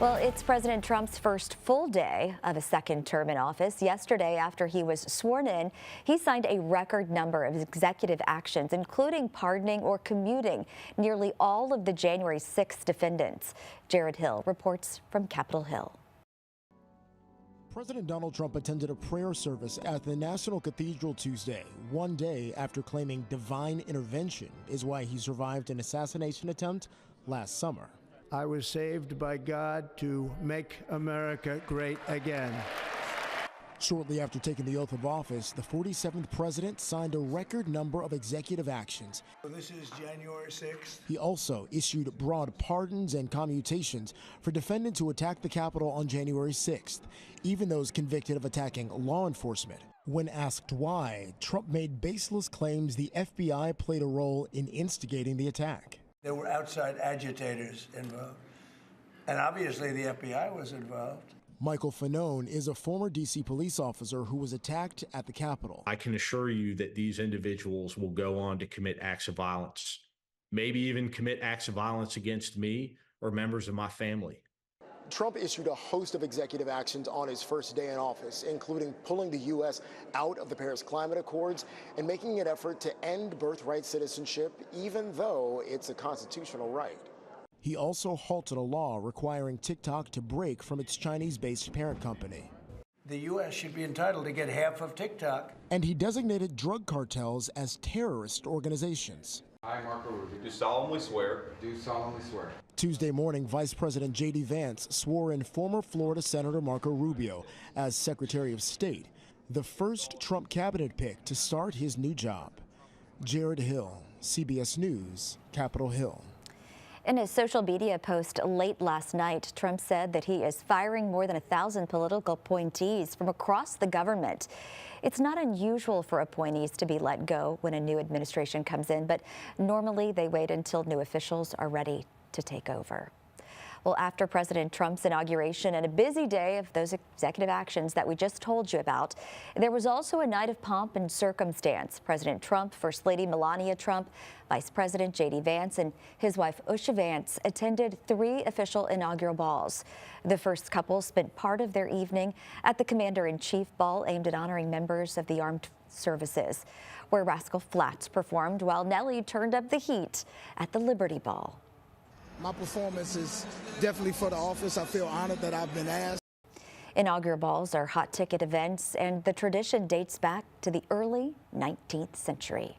Well, it's President Trump's first full day of a second term in office. Yesterday, after he was sworn in, he signed a record number of executive actions, including pardoning or commuting nearly all of the January 6th defendants. Jared Hill reports from Capitol Hill. President Donald Trump attended a prayer service at the National Cathedral Tuesday, one day after claiming divine intervention is why he survived an assassination attempt last summer. I was saved by God to make America great again. Shortly after taking the oath of office, the 47th president signed a record number of executive actions. This is January 6th. He also issued broad pardons and commutations for defendants who attacked the Capitol on January 6th, even those convicted of attacking law enforcement. When asked why, Trump made baseless claims the FBI played a role in instigating the attack. There were outside agitators involved, and obviously the FBI was involved. Michael Fanone is a former D.C. police officer who was attacked at the Capitol. I can assure you that these individuals will go on to commit acts of violence, maybe even commit acts of violence against me or members of my family. Trump issued a host of executive actions on his first day in office, including pulling the U.S. out of the Paris Climate Accords and making an effort to end birthright citizenship, even though it's a constitutional right. He also halted a law requiring TikTok to break from its Chinese-based parent company. The U.S. should be entitled to get half of TikTok. And he designated drug cartels as terrorist organizations. I, Marco Rubio, do solemnly swear. Do solemnly swear. Tuesday morning, Vice President J.D. Vance swore in former Florida Senator Marco Rubio as Secretary of State, the first Trump cabinet pick to start his new job. Jared Hill, CBS News, Capitol Hill. In a social media post late last night, Trump said that he is firing more than 1,000 political appointees from across the government. It's not unusual for appointees to be let go when a new administration comes in, but normally they wait until new officials are ready to take over. Well, after President Trump's inauguration and a busy day of those executive actions that we just told you about, there was also a night of pomp and circumstance. President Trump, First Lady Melania Trump, Vice President J.D. Vance, and his wife Usha Vance attended 3 official inaugural balls. The first couple spent part of their evening at the Commander-in-Chief Ball aimed at honoring members of the armed services, where Rascal Flatts performed while Nelly turned up the heat at the Liberty Ball. My performance is definitely for the office. I feel honored that I've been asked. Inaugural balls are hot ticket events, and the tradition dates back to the early 19th century.